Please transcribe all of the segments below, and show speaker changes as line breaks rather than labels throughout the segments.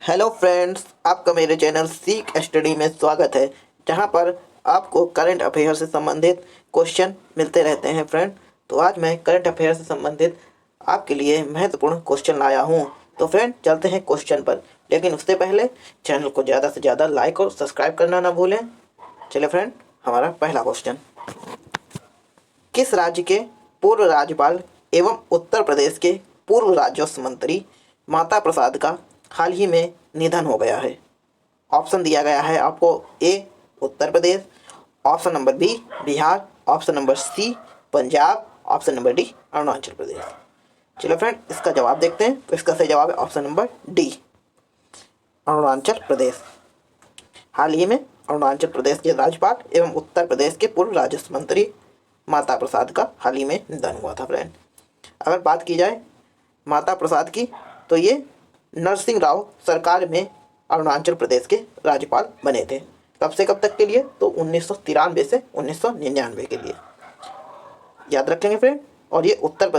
Hello friends, आपका मेरे channel सीख स्टडी में स्वागत है, जहां पर आपको करंट अफेयर से संबंधित क्वेश्चन मिलते रहते हैं फ्रेंड। तो आज मैं करंट अफेयर से संबंधित आपके लिए महत्वपूर्ण क्वेश्चन लाया हूं। तो फ्रेंड चलते हैं क्वेश्चन पर, लेकिन उससे पहले चैनल को ज़्यादा से ज़्यादा लाइक और सब्सक्राइब करना ना भूलें। चलिए फ्रेंड, हमारा पहला क्वेश्चन, किस राज्य के पूर्व राज्यपाल एवं उत्तर प्रदेश के पूर्व राजस्व मंत्री माता प्रसाद का हाल ही में निधन हो गया है? ऑप्शन दिया गया है आपको, A Uttar Pradesh, option number B Bihar, option number C Punjab, option number D Arunachal Pradesh. चलो फ्रेंड, इसका जवाब देखते हैं। तो इसका सही जवाब है ऑप्शन नंबर डी, अरुणाचल प्रदेश। हाल ही में अरुणाचल प्रदेश के राज्यपाल एवं उत्तर प्रदेश के पूर्व राजस्व मंत्री माता प्रसाद का हाल ही में निधन हुआ था फ्रेंड। अगर बात की जाए माता प्रसाद की, तो ये नरसिंह राव सरकार में अरुणाचल प्रदेश के राज्यपाल बने थे। कब से कब तक के लिए? तो 1993 से 1999 के लिए, याद रखेंगे फ्रेंड। और ये उत्तर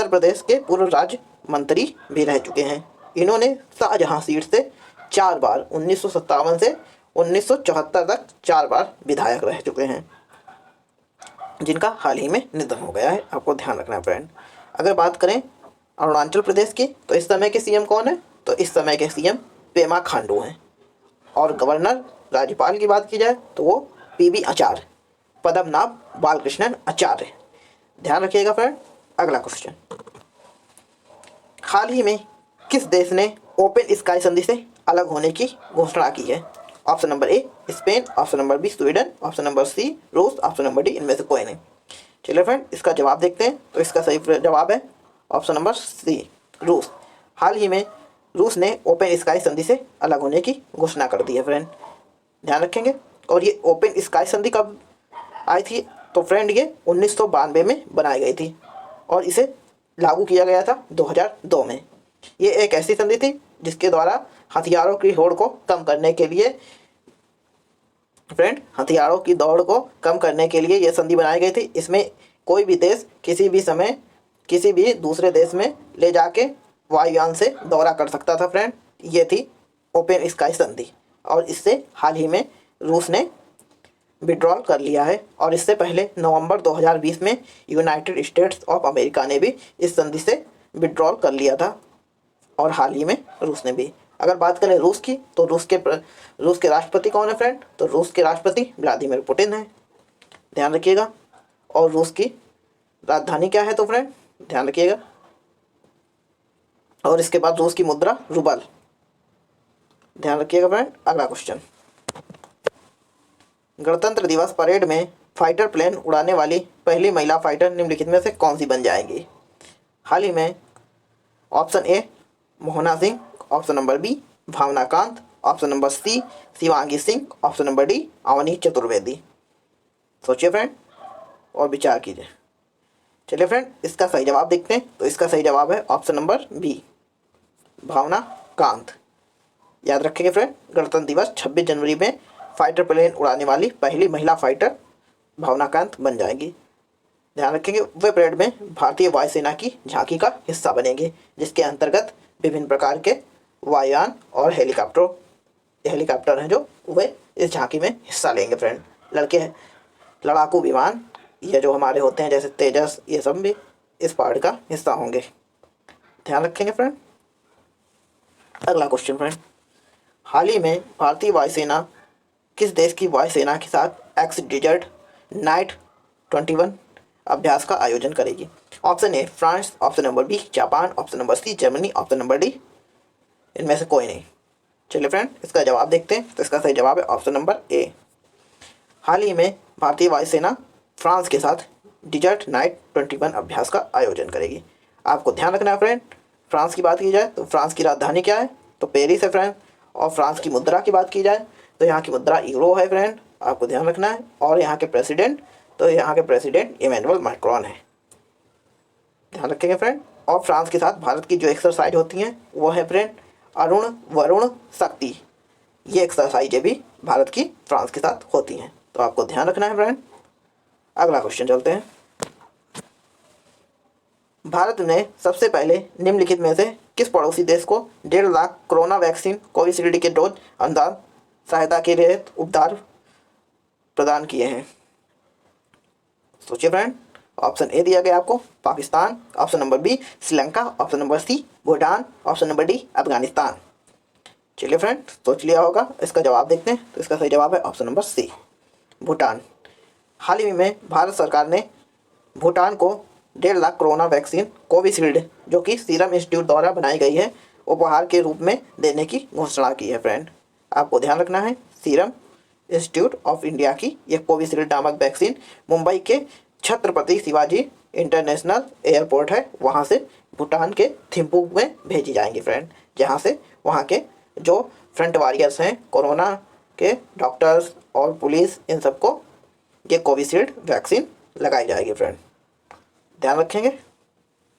प्रदेश के पूर्व राज्य मंत्री भी रह चुके हैं। इन्होंने शाहजहां सीट से 4 बार 1957 से 1974 तक 4 बार विधायक रह चुके हैं, जिनका हाल ही में निधन हो गया है। आपको ध्यान रखना है फ्रेंड। अगर बात करें अरुणाचल प्रदेश की, तो इस समय के सीएम कौन है? तो इस समय के सीएम पेमा खांडू हैं। और गवर्नर राज्यपाल की बात की जाए तो वो पीबी आचार्य, पद्मनाभ बालकृष्णन आचार्य। ध्यान रखिएगा फ्रेंड। अगला क्वेश्चन, हाल ही में किस देश ने ओपन स्काई संधि से अलग होने की घोषणा की है? Option number A Spain, option number B Sweden, option number C रूस, ऑप्शन नंबर डी इनमें से कोई नहीं। चलिए फ्रेंड, इसका जवाब देखते हैं। तो इसका सही जवाब है ऑप्शन नंबर सी रूस। हाल ही में रूस ने ओपन स्काई संधि से अलग होने की घोषणा कर दी है फ्रेंड, ध्यान रखेंगे। और ये ओपन स्काई संधि कब आई थी? तो फ्रेंड ये 1992 में बनाई गई थी और इसे लागू किया गया था 2002 में। ये एक ऐसी संधि थी जिसके द्वारा हथियारों की होड़ को कम करने के लिए फ्रेंड, हथियारों की दौड़ को कम करने के लिए यह संधि बनाई गई थी। इसमें कोई भी देश किसी भी समय किसी भी दूसरे देश में ले जाके वायुयान से दौरा कर सकता था फ्रेंड। ये थी ओपन स्काई संधि और इससे हाल ही में रूस ने विड्रॉल कर लिया है। और इससे पहले नवंबर 2020 में यूनाइटेड स्टेट्स ऑफ अमेरिका ने भी इस संधि से विड्रॉल कर लिया था और हाल ही में रूस ने भी। अगर बात करें रूस की, तो रूस के राष्ट्रपति कौन है फ्रेंड? तो रूस के राष्ट्रपति व्लादिमीर पुतिन है, ध्यान रखिएगा। और रूस की राजधानी क्या है? तो फ्रेंड ध्यान रखिएगा। और इसके बाद रूस की मुद्रा रूबल, ध्यान रखिएगा फ्रेंड। अगला क्वेश्चन, गणतंत्र दिवस परेड में फाइटर प्लेन उड़ाने वाली पहली महिला फाइटर निम्नलिखित में से कौन सी बन जाएगी? हाल ही में option A Mohana Singh, option number B Bhavna Kant, option number C Shivangi Singh, option number D Avani Chaturvedi. सोचिए फ्रेंड और विचार कीजिए। चलिए फ्रेंड, इसका सही जवाब देखते हैं। तो इसका सही जवाब है option number B Bhavna Kant. याद रखेंगे फ्रेंड, गणतंत्र दिवस 26 जनवरी में फाइटर प्लेन उड़ाने वाली पहली महिला फाइटर भावना कांत बन जाएंगी, ध्यान रखेंगे। वे परेड में भारतीय वायुसेना की झांकी का हिस्सा बनेंगे, जिसके अंतर्गत विभिन्न प्रकार के वायुयान और हेलीकॉप्टर हैं जो वे इस झांकी में हिस्सा लेंगे फ्रेंड। लड़ाकू विमान ये जो हमारे होते हैं जैसे तेजस, ये सब भी इस परेड का हिस्सा होंगे, ध्यान रखेंगे फ्रेंड। अगला क्वेश्चन फ्रेंड, हाल ही में भारतीय वायुसेना किस देश की वायुसेना के साथ एक्स डिजर्ट नाइट 21 अभ्यास का आयोजन करेगी? Option A France, option number B Japan, option number C Germany, option number D इनमें से कोई नहीं। चलिए फ्रेंड, इसका जवाब देखते हैं। तो इसका सही जवाब है ऑप्शन नंबर ए। हाल ही में भारतीय वायुसेना फ्रांस के साथ डिजर्ट नाइट 21 अभ्यास का आयोजन करेगी। आपको ध्यान रखना है फ्रेंड, फ्रांस की बात की जाए तो फ्रांस की राजधानी क्या है? तो पेरिस है फ्रेंड। और फ्रांस की मुद्रा की बात की जाए तो यहाँ की मुद्रा यूरो है फ्रेंड, आपको ध्यान रखना है। और यहाँ के प्रेसिडेंट इमैनुअल मैक्रोन है, ध्यान रखेंगे फ्रेंड। और फ्रांस के साथ भारत की जो एक्सरसाइज होती हैं वो है फ्रेंड अरुण वरुण शक्ति। ये एक्सरसाइजें भी भारत की फ्रांस के साथ होती हैं, तो आपको ध्यान रखना है फ्रेंड। अगला क्वेश्चन चलते हैं, भारत ने सबसे पहले निम्नलिखित में से किस पड़ोसी देश को 1.5 लाख कोरोना वैक्सीन कोविशील्ड के डोज अनुदान सहायता के लिए उपहार प्रदान किए हैं? सोचिए फ्रेंड। ऑप्शन ए दिया गया आपको Pakistan, option number B Sri Lanka, option number C Bhutan, option number D Afghanistan. चलिए फ्रेंड, सोच लिया होगा। इसका जवाब देखते हैं। तो इसका सही जवाब है ऑप्शन नंबर सी भूटान। हाल ही में भारत सरकार ने भूटान को 1.5 लाख कोरोना वैक्सीन कोविशील्ड जो कि सीरम इंस्टीट्यूट द्वारा बनाई गई है उपहार के रूप में देने की घोषणा की है। फ्रेंड, आपको ध्यान रखना है, सीरम इंस्टीट्यूट ऑफ इंडिया की यह कोविशील्ड नामक वैक्सीन मुंबई के छत्रपति शिवाजी इंटरनेशनल एयरपोर्ट है, वहाँ से भूटान के थिम्पू में भेजी जाएंगी फ्रेंड, जहाँ से वहाँ के जो फ्रंट वॉरियर्स हैं कोरोना के, डॉक्टर्स और पुलिस, इन सबको ये कोविशील्ड वैक्सीन लगाई जाएगी। फ्रेंड, ध्यान रखेंगे।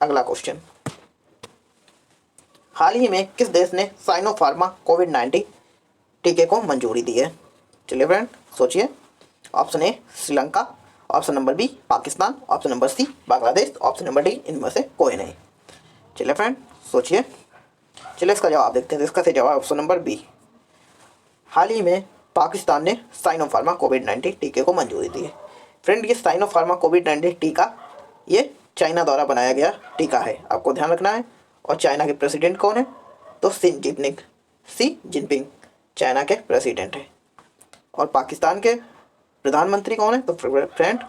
अगला क्वेश्चन, हाल ही में किस देश ने साइनोफार्मा कोविड-19 टीके को मंजूरी दी है? चलिए फ्रेंड, सोचिए। Option A Sri Lanka, option number B Pakistan, option number C Bangladesh, option number D इनमें से कोई नहीं। चलिए फ्रेंड, सोचिए। चलिए इसका जवाब देखते हैं। इसका सही जवाब ऑप्शन नंबर बी। हाल ही में पाकिस्तान ने साइनोफार्मा कोविड-19 टीके को मंजूरी दी है। फ्रेंड, ये साइनोफार्मा कोविड-19 टीका ये चाइना द्वारा बनाया गया टीका है, आपको ध्यान रखना है। और चाइना के प्रेसिडेंट कौन है? तो शी जिनपिंग चाइना के प्रेसिडेंट है। और पाकिस्तान के प्रधानमंत्री कौन है? तो फ्रेंड,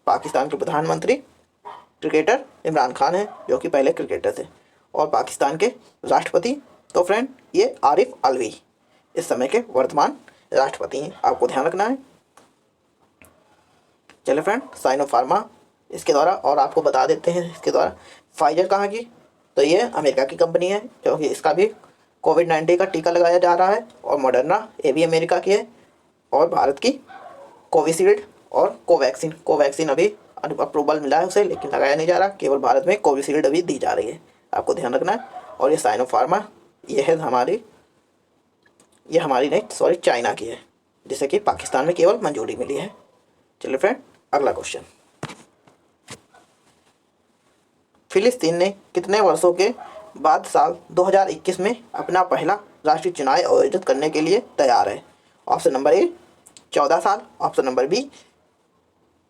पाकिस्तान के प्रधानमंत्री क्रिकेटर इमरान खान है, जो कि पहले क्रिकेटर थे। और पाकिस्तान के राष्ट्रपति तो फ्रेंड ये आरिफ अलवी इस समय के वर्तमान राष्ट्रपति हैं, आपको ध्यान रखना है। चलिए फ्रेंड, साइनोफार्मा इसके द्वारा, और आपको बता देते हैं इसके द्वारा फाइजर कहाँ की? तो ये अमेरिका की कंपनी है, क्योंकि इसका भी कोविड-19 का टीका लगाया जा रहा है। और मॉडर्ना ये भी अमेरिका की है। और भारत की कोविशील्ड और कोवैक्सीन अभी अप्रूवल मिला है उसे, लेकिन लगाया नहीं जा रहा। केवल भारत में कोविशील्ड अभी दी जा रही है, आपको ध्यान रखना है। और ये साइनोफार्मा ये है हमारी नहीं, सॉरी, चाइना की है, जिसे कि पाकिस्तान में केवल मंजूरी मिली है। चलिए फ्रेंड, अगला क्वेश्चन, फिलिस्तीन ने कितने वर्षों के बाद साल 2021 में अपना पहला राष्ट्रीय चुनाव आयोजित करने के लिए तैयार है? ऑप्शन नंबर ए 14 साल, ऑप्शन नंबर बी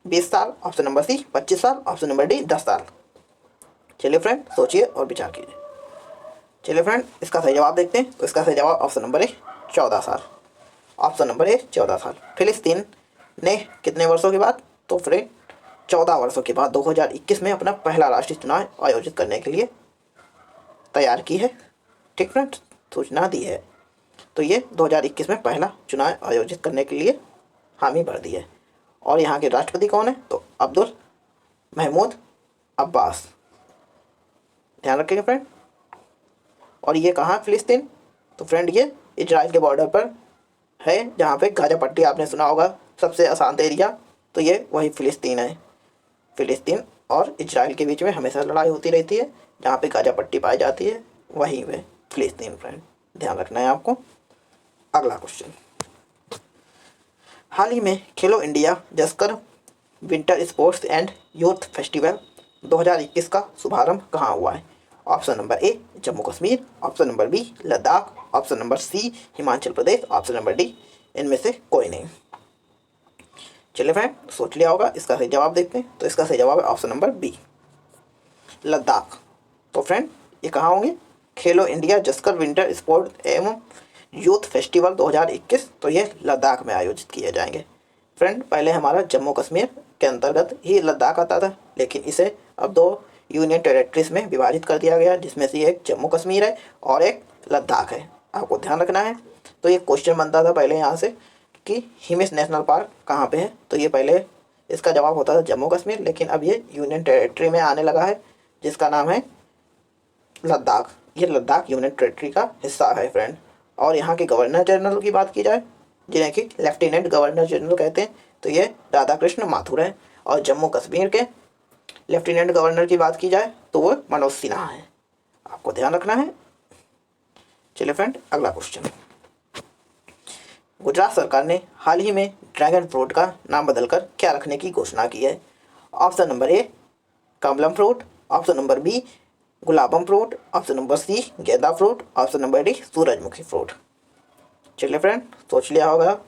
20 साल, ऑप्शन नंबर सी 25 साल, ऑप्शन नंबर डी 10 साल। चलिए फ्रेंड, सोचिए और विचार कीजिए। चलिए फ्रेंड, इसका सही जवाब देखते हैं। तो इसका सही जवाब ऑप्शन नंबर ए 14 साल। ऑप्शन नंबर ए 14 साल। फिलिस्तीन ने कितने वर्षों के बाद? तो फ्रेंड 14 वर्षों के बाद 2021 में अपना पहला राष्ट्रीय चुनाव आयोजित करने के लिए तैयार की है। ठीक फ्रेंड, सूचना दी है। तो ये 2021 में पहला चुनाव आयोजित करने के लिए हामी भर दी है। और यहाँ के राष्ट्रपति कौन है? तो अब्दुल महमूद अब्बास, ध्यान रखेंगे फ्रेंड। और ये कहाँ फिलिस्तीन? तो फ्रेंड ये इजराइल के बॉर्डर पर है, जहाँ पे गाजा पट्टी आपने सुना होगा, सबसे अशांत एरिया। तो ये वही फिलिस्तीन है। फिलिस्तीन और इजराइल के बीच में हमेशा लड़ाई होती रहती है, जहाँ पे गाजा पट्टी पाई जाती है वहीं पे फिलिस्तीन। फ्रेंड, ध्यान रखना है आपको। अगला क्वेश्चन, हाल ही में Khelo India Zanskar winter sports and youth festival 2021 का शुभारंभ कहाँ हुआ है? Option number A Jammu Kashmir, option number B Ladakh, option number C Himachal Pradesh, option number D इनमें से कोई नहीं। चलिए फ्रेंड, सोच लिया होगा। इसका सही जवाब देखते हैं। तो इसका सही जवाब है ऑप्शन नंबर बी लद्दाख। तो फ्रेंड ये कहाँ होंगे? खेलो इंडिया जस्कर विंटर स्पोर्ट्स एवं यूथ फेस्टिवल 2021, तो ये लद्दाख में आयोजित किए जाएंगे। फ्रेंड, पहले हमारा जम्मू कश्मीर के अंतर्गत ही लद्दाख आता था, लेकिन इसे अब 2 यूनियन टेरेटरीज में विभाजित कर दिया गया, जिसमें से एक जम्मू कश्मीर है और एक लद्दाख है, आपको ध्यान रखना है। तो ये क्वेश्चन बनता था पहले यहाँ से कि हिमिस नेशनल पार्क कहाँ पे है? तो ये पहले इसका जवाब होता था जम्मू कश्मीर, लेकिन अब ये यूनियन टेरेटरी में आने लगा है, जिसका नाम है लद्दाख। ये लद्दाख यूनियन टेरेटरी का हिस्सा है फ्रेंड। और यहाँ के गवर्नर जनरल की बात की जाए, जिन्हें कि लेफ्टिनेंट गवर्नर जनरल कहते हैं, तो ये राधाकृष्ण माथुर है। और जम्मू कश्मीर के लेफ्टिनेंट गवर्नर की बात की जाए तो वो मनोज सिन्हा है, आपको ध्यान रखना है। चलिए फ्रेंड, अगला क्वेश्चन, गुजरात सरकार ने हाल ही में ड्रैगन फ्रूट का नाम बदलकर क्या रखने की घोषणा की है? Option number A Kamalam fruit, option number B Gulabam fruit, option number C गेंदा फ्रूट, ऑप्शन नंबर डी सूरजमुखी फ्रूट। चलिए फ्रेंड, सोच लिया होगा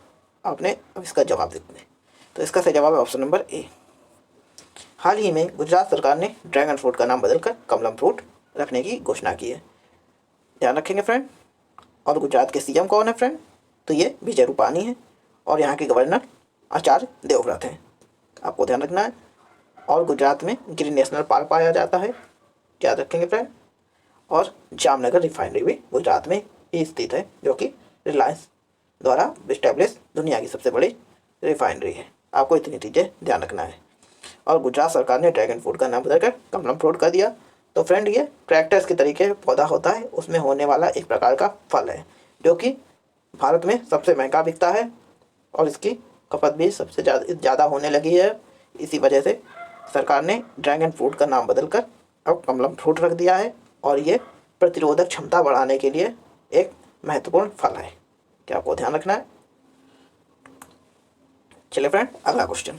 आपने, अब इसका जवाब देखते हैं। तो इसका सही जवाब है ऑप्शन नंबर ए। हाल ही में गुजरात सरकार ने ड्रैगन फ्रूट का नाम बदलकर कमलम फ्रूट रखने की घोषणा की है। ध्यान रखेंगे फ्रेंड। और गुजरात के सीएम कौन है फ्रेंड? तो ये विजय रूपानी है और यहाँ के गवर्नर आचार्य देवव्रत हैं। आपको ध्यान रखना है। और गुजरात में गिर नेशनल पार्क पाया जाता है, याद रखेंगे फ्रेंड। और जामनगर रिफाइनरी भी गुजरात में ही स्थित है, जो कि रिलायंस द्वारा इस्टेब्लिश दुनिया की सबसे बड़ी रिफाइनरी है। आपको इतनी चीज़ें ध्यान रखना है। और गुजरात सरकार ने ड्रैगन फ्रूट का नाम बदलकर कमलम फ्रूट कर दिया। तो फ्रेंड, ये कैक्टस के तरीके पौधा होता है, उसमें होने वाला एक प्रकार का फल है, जो कि भारत में सबसे महंगा बिकता है और इसकी खपत भी सबसे ज़्यादा होने लगी है। इसी वजह से सरकार ने ड्रैगन फ्रूट का नाम बदलकर अब कमलम फ्रूट रख दिया है और ये प्रतिरोधक क्षमता बढ़ाने के लिए एक महत्वपूर्ण फल है। क्या आपको ध्यान रखना है? चलिए फ्रेंड, अगला क्वेश्चन।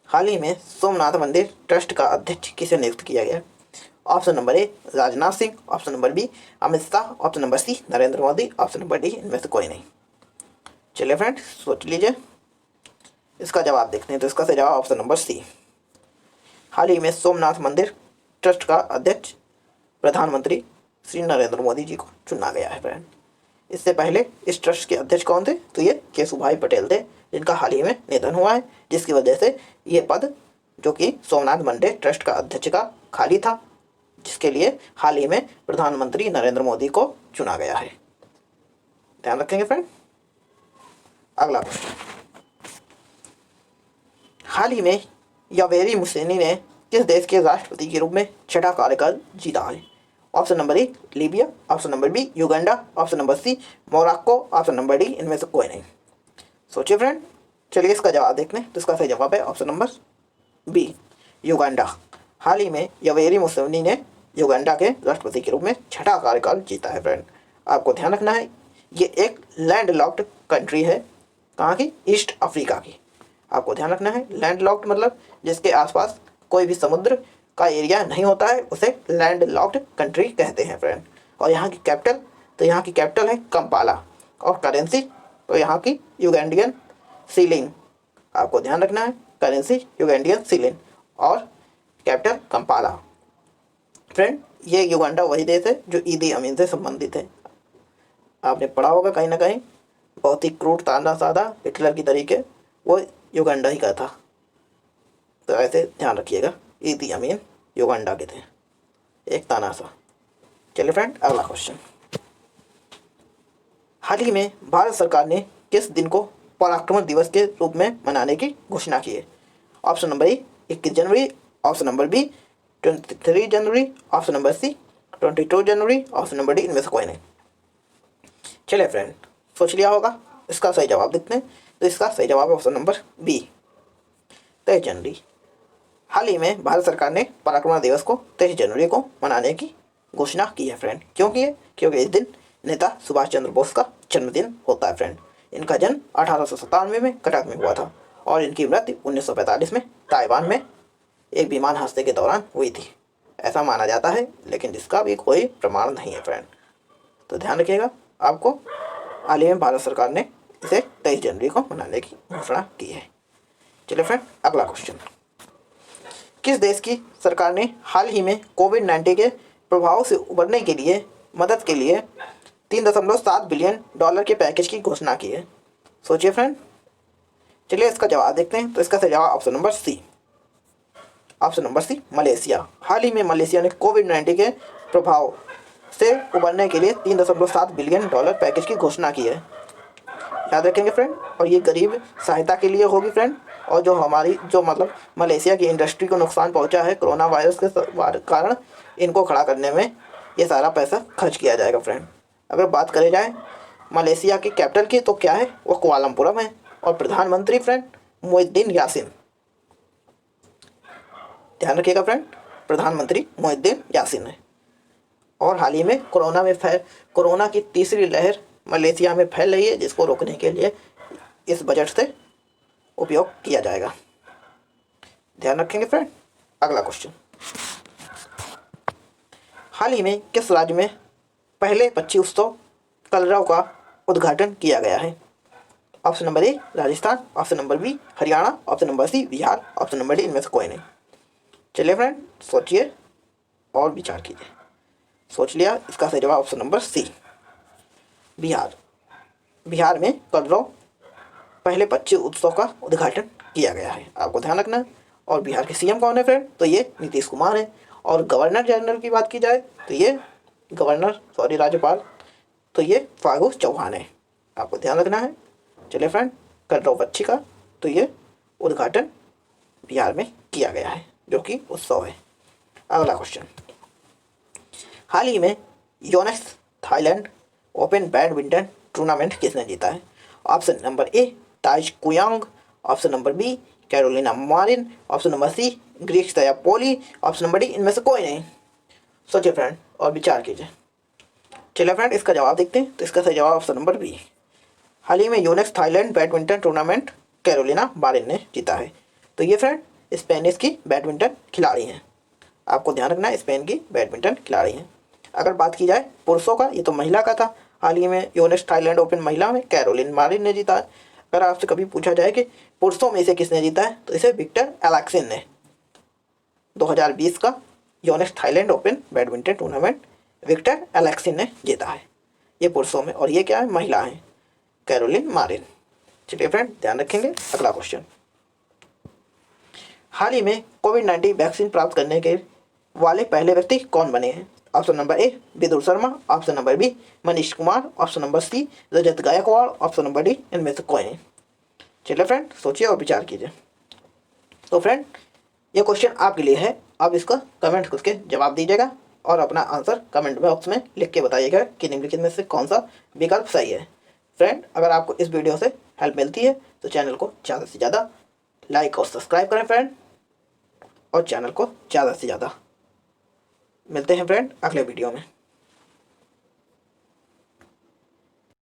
हाल ही में सोमनाथ मंदिर ट्रस्ट का अध्यक्ष किसे नियुक्त किया गया? Option number A Rajnath Singh, option number B Amit Shah, option number C Narendra Modi, option number D इनमें से कोई नहीं। चलिए फ्रेंड, सोच लीजिए, इसका जवाब देखते हैं। तो इसका सही जवाब ऑप्शन नंबर सी। हाल ही में सोमनाथ मंदिर ट्रस्ट का अध्यक्ष प्रधानमंत्री श्री नरेंद्र मोदी जी को चुना गया है फ्रेंड। इससे पहले इस ट्रस्ट के अध्यक्ष कौन थे? तो ये केशुभाई पटेल थे, जिनका हाल ही में निधन हुआ है, जिसकी वजह से ये पद जो कि सोमनाथ मंदिर ट्रस्ट का अध्यक्ष का खाली था, जिसके लिए हाल ही में प्रधानमंत्री नरेंद्र मोदी को चुना गया है। ध्यान रखेंगे फ्रेंड। अगला क्वेश्चन। हाल ही में यवेरी मुसेनी ने किस देश के राष्ट्रपति के रूप में छठा कार्यकाल जीता है? Option number A Libya, option number B Uganda, option number C Morocco, option number D इनमें से कोई नहीं। सोचिए फ्रेंड। चलिए इसका जवाब देख लें। तो इसका सही जवाब है ऑप्शन नंबर बी युगांडा। हाल ही में यवेरी मुसेनी ने युगांडा के राष्ट्रपति के रूप में छठा कार्यकाल जीता है फ्रेंड। आपको ध्यान रखना है, ये एक लैंड लॉक्ड कंट्री है। कहाँ की? ईस्ट अफ्रीका की। आपको ध्यान रखना है, लैंड लॉक्ड मतलब जिसके आसपास कोई भी समुद्र का एरिया नहीं होता है, उसे लैंड लॉक्ड कंट्री कहते हैं फ्रेंड। और यहाँ की कैपिटल, तो यहाँ की कैपिटल है कंपाला। और करेंसी, तो यहाँ की युगांडियन सीलिंग। आपको ध्यान रखना है, करेंसी युगांडियन सीलिंग और कैपिटल कंपाला। फ्रेंड, ये युगांडा वही देश है जो ईदी अमीन से संबंधित है। आपने पढ़ा होगा कहीं ना कहीं, बहुत ही क्रूर ताना साधा हिटलर की तरीके वो युगांडा ही का था। तो ऐसे ध्यान रखिएगा, ईदी अमीन युगांडा के थे, एक ताना सा। चलिए फ्रेंड, अगला क्वेश्चन। हाल ही में भारत सरकार ने किस दिन को पराक्रम दिवस के रूप में मनाने की घोषणा की है? ऑप्शन नंबर ए 21 जनवरी, ऑप्शन नंबर बी 23 जनवरी, ऑप्शन नंबर सी 22 जनवरी, ऑप्शन नंबर डी इनमें से कोई नहीं। चलिए फ्रेंड, सोच लिया होगा, इसका सही जवाब देखते हैं। तो इसका सही जवाब है ऑप्शन नंबर बी 23 जनवरी। हाल ही में भारत सरकार ने पराक्रम दिवस को 23 जनवरी को मनाने की घोषणा की है फ्रेंड। क्यों की है? क्योंकि इस दिन नेता सुभाष चंद्र बोस का जन्मदिन होता है फ्रेंड। इनका जन्म 1897 में कटक में हुआ था और इनकी मृत्यु 1945 में ताइवान में एक विमान हादसे के दौरान हुई थी, ऐसा माना जाता है, लेकिन जिसका भी कोई प्रमाण नहीं है फ्रेंड। तो ध्यान रखिएगा, आपको हाल ही में भारत सरकार ने इसे 23 जनवरी को मनाने की घोषणा की है। चलिए फ्रेंड, अगला क्वेश्चन। किस देश की सरकार ने हाल ही में कोविड-19 के प्रभाव से उबरने के लिए मदद के लिए $3.7 बिलियन के पैकेज की घोषणा की है? सोचिए फ्रेंड। चलिए इसका जवाब देखते हैं। तो इसका सही जवाब option number C, option number C Malaysia. हाल ही में मलेशिया ने कोविड-19 के प्रभाव से उबरने के लिए $3.7 बिलियन पैकेज की घोषणा की है। याद रखेंगे फ्रेंड। और ये गरीब सहायता के लिए होगी फ्रेंड। और जो हमारी मतलब मलेशिया की इंडस्ट्री को नुकसान पहुंचा है कोरोना वायरस के कारण, इनको खड़ा करने में ये सारा पैसा खर्च किया जाएगा फ्रेंड। अगर बात करें जाए मलेशिया की कैपिटल की, तो क्या है? वो कुआलालंपुरम है। और प्रधानमंत्री फ्रेंड मोइनुद्दीन यासीन। ध्यान रखिएगा फ्रेंड, प्रधानमंत्री मोइनुद्दीन यासीन है। और हाल ही में कोरोना की तीसरी लहर मलेशिया में फैल रही है, जिसको रोकने के लिए इस बजट से उपयोग किया जाएगा। ध्यान रखेंगे फ्रेंड। अगला क्वेश्चन। हाल ही में किस राज्य में पहले पक्षी उत्सव कलरव का उद्घाटन किया गया है? Option number A Rajasthan, option number B Haryana, option number C Bihar, option number D इनमें से कोई नहीं। चलिए फ्रेंड सोचिए और विचार कीजिए। सोच लिया, इसका सही जवाब option number C Bihar. Bihar में कलरव पहले पक्षी उत्सव का उद्घाटन किया गया है, आपको ध्यान रखना है। और बिहार के सीएम कौन है फ्रेंड? तो ये नीतीश कुमार है। और गवर्नर जनरल की बात की जाए तो ये राज्यपाल तो ये फागू चौहान है, आपको ध्यान रखना है। चलिए फ्रेंड कलरव पक्षी का तो ये उद्घाटन बिहार में किया गया है जो कि उत्सव है। अगला क्वेश्चन, हाल ही में Yonex Thailand Open badminton tournament किसने जीता है? Option number A Tai Tzu Ying, option number B Carolina Marin, option number C Greysia Polii, option number D इनमें से कोई नहीं। सोचिए फ्रेंड और विचार कीजिए। चलिए फ्रेंड इसका जवाब देखते हैं। तो इसका सही जवाब ऑप्शन नंबर बी। हाल ही में Yonex Thailand badminton tournament Carolina Marin ने जीता है। तो ये फ्रेंड स्पेनिश की बैडमिंटन खिलाड़ी हैं, आपको ध्यान रखना है, स्पेन की बैडमिंटन खिलाड़ी हैं। अगर बात की जाए पुरुषों का, ये तो महिला का था। हाल ही में योनेक्स थाईलैंड ओपन महिला में कैरोलिन मारिन ने जीता है। अगर आपसे कभी पूछा जाए कि पुरुषों में इसे किसने जीता है तो इसे विक्टर एलेक्सिन ने 2020 का Yonex Thailand Open badminton tournament Viktor एलेक्सिन ने जीता है, ये पुरुषों में। और ये क्या है? महिला है, कैरोलिन मारिन। चलिए फ्रेंड ध्यान रखेंगे। अगला क्वेश्चन, हाल ही में कोविड-19 वैक्सीन प्राप्त करने के वाले पहले व्यक्ति कौन बने हैं? Option number A Vidur Sharma, option number B Manish Kumar, option number C Rajat Gaikwad, option number D इनमें से कोई नहीं। चलिए फ्रेंड सोचिए और विचार कीजिए। तो फ्रेंड ये क्वेश्चन आपके लिए है, आप इसका कमेंट करके जवाब दीजिएगा और अपना आंसर कमेंट बॉक्स में लिख के बताइएगा कि निम्नलिखित में से कौन सा विकल्प सही है। फ्रेंड अगर आपको इस वीडियो से हेल्प मिलती है तो चैनल को ज़्यादा से ज़्यादा लाइक और सब्सक्राइब करें फ्रेंड, और चैनल को ज़्यादा से ज़्यादा। मिलते हैं फ्रेंड अगले वीडियो में।